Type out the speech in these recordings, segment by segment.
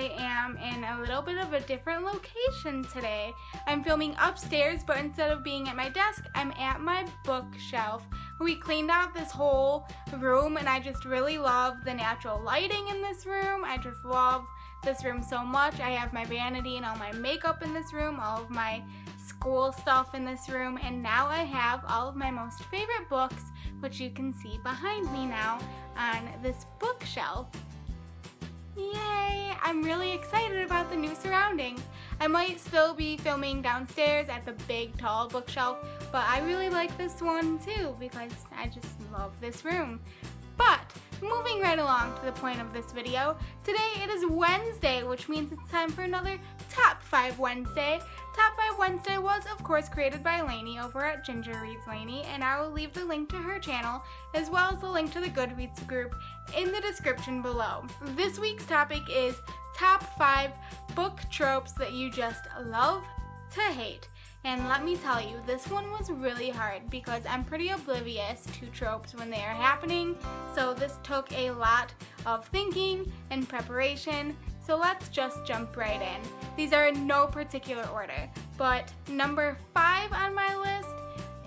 I am in a little bit of a different location today. I'm filming upstairs, but instead of being at my desk, I'm at my bookshelf. We cleaned out this whole room, and I just really love the natural lighting in this room. I just love this room so much. I have my vanity and all my makeup in this room, all of my school stuff in this room, and now I have all of my most favorite books, which you can see behind me now on this bookshelf. Yay! I'm really excited about the new surroundings. I might still be filming downstairs at the big tall bookshelf, but I really like this one too because I just love this room. But moving right along to the point of this video, today it is Wednesday, which means it's time for another Top 5 Wednesday. Top 5 Wednesday was, of course, created by Lainey over at Ginger Reads Lainey, and I will leave the link to her channel as well as the link to the Goodreads group in the description below. This week's topic is Top 5 Book Tropes that you just love to hate. And let me tell you, this one was really hard because I'm pretty oblivious to tropes when they are happening, so this took a lot of thinking and preparation, so let's just jump right in. These are in no particular order, but number 5 on my list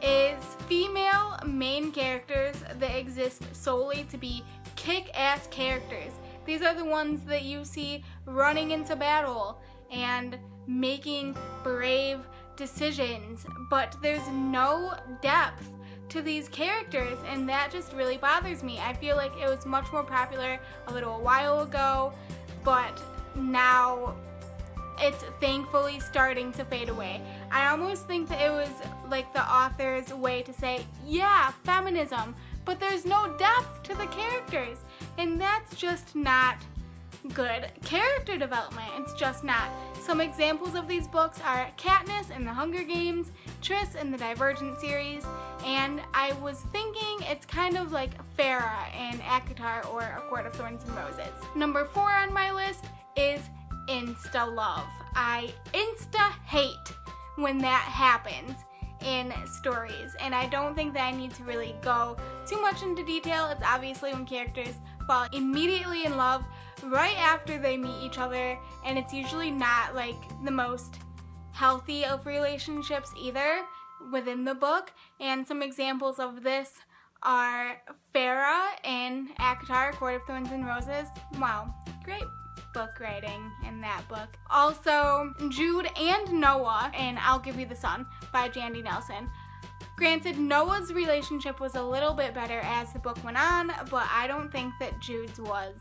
is female main characters that exist solely to be kick-ass characters. These are the ones that you see running into battle and making brave decisions, but there's no depth to these characters, and that just really bothers me. I feel like it was much more popular a little while ago, but now it's thankfully starting to fade away. I almost think that it was like the author's way to say, yeah, feminism, but there's no depth to the characters, and that's just not good character development. It's just not. Some examples of these books are Katniss in the Hunger Games, Triss in the Divergent series, and I was thinking it's kind of like Farrah in ACOTAR or A Court of Thorns and Roses. Number 4 on my list is Insta Love. I insta-hate when that happens in stories, and I don't think that I need to really go too much into detail. It's obviously when characters fall immediately in love right after they meet each other, and it's usually not like the most healthy of relationships either within the book. And some examples of this are Farrah in ACOTAR, Court of Thorns and Roses. Wow, great book writing in that book. Also, Jude and Noah in I'll Give You the Sun by Jandy Nelson. Granted, Noah's relationship was a little bit better as the book went on, but I don't think that Jude's was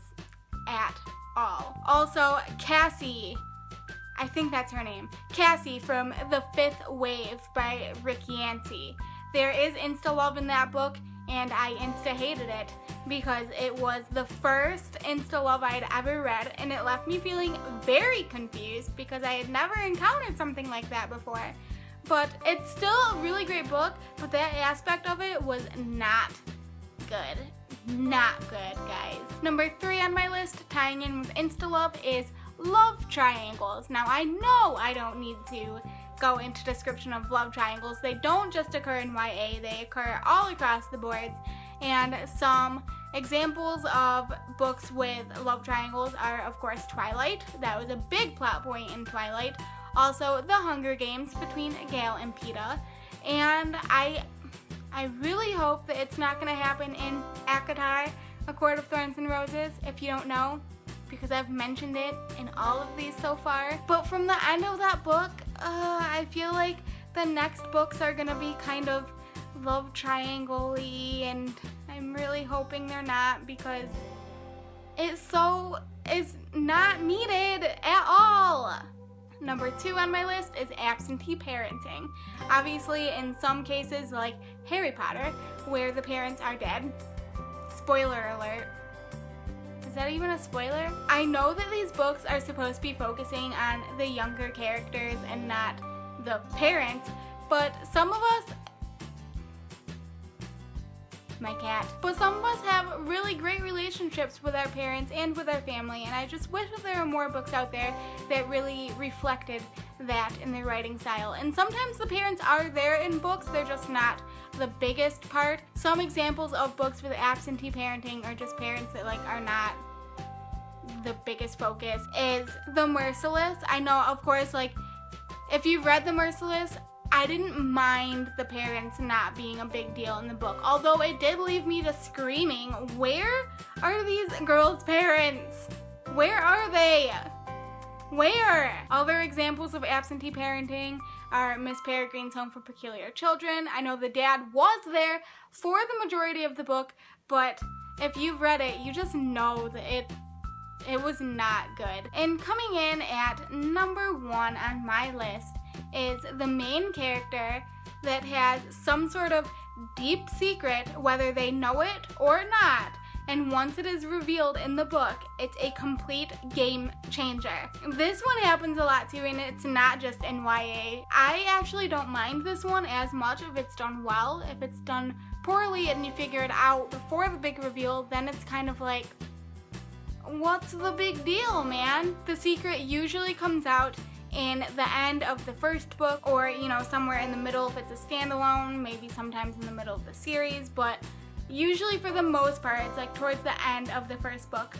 at all. Also, Cassie, I think that's her name, Cassie from The Fifth Wave by Rick Yancey. There is insta love in that book, and I insta-hated it because it was the first insta love I had ever read, and it left me feeling very confused because I had never encountered something like that before. But it's still a really great book, but that aspect of it was not good. Not good, guys. Number 3 on my list, tying in with insta love, is love triangles. Now, I know I don't need to go into description of love triangles. They don't just occur in YA, they occur all across the boards. And some examples of books with love triangles are, of course, Twilight. That was a big plot point in Twilight. Also, The Hunger Games between Gale and Peeta. And I really hope that it's not going to happen in ACOTAR, A Court of Thorns and Roses, if you don't know, because I've mentioned it in all of these so far. But from the end of that book, I feel like the next books are going to be kind of love triangle-y, and I'm really hoping they're not because it's not needed at all. Number 2 on my list is absentee parenting. Obviously, in some cases, like Harry Potter, where the parents are dead. Spoiler alert. Is that even a spoiler? I know that these books are supposed to be focusing on the younger characters and not the parents, but some of us, my cat, but some of us have really great relationships with our parents and with our family, and I just wish that there were more books out there that really reflected that in their writing style. And sometimes the parents are there in books, they're just not the biggest part. Some examples of books with absentee parenting are just parents that are not the biggest focus is the Merciless. I know, of course, like, if you've read The Merciless, I didn't mind the parents not being a big deal in the book, although it did leave me just screaming, where are these girls' parents? Where are they? Where? Other examples of absentee parenting are Miss Peregrine's Home for Peculiar Children. I know the dad was there for the majority of the book, but if you've read it, you just know that it was not good. And coming in at number 1 on my list is the main character that has some sort of deep secret, whether they know it or not. And once it is revealed in the book, it's a complete game changer. This one happens a lot too, and it's not just in YA. I actually don't mind this one as much if it's done well. If it's done poorly and you figure it out before the big reveal, then it's kind of like, what's the big deal, man? The secret usually comes out in the end of the first book, or, you know, somewhere in the middle if it's a standalone, maybe sometimes in the middle of the series, but usually for the most part it's like towards the end of the first book.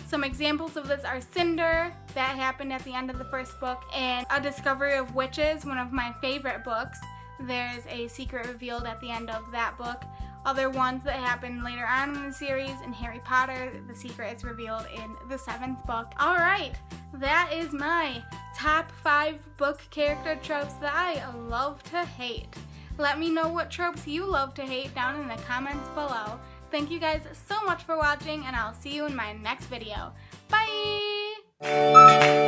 Some examples of this are Cinder, that happened at the end of the first book, and A Discovery of Witches, one of my favorite books. There's a secret revealed at the end of that book. Other ones that happen later on in the series, in Harry Potter, the secret is revealed in the 7th book. Alright, that is my top 5 book character tropes that I love to hate. Let me know what tropes you love to hate down in the comments below. Thank you guys so much for watching, and I'll see you in my next video. Bye!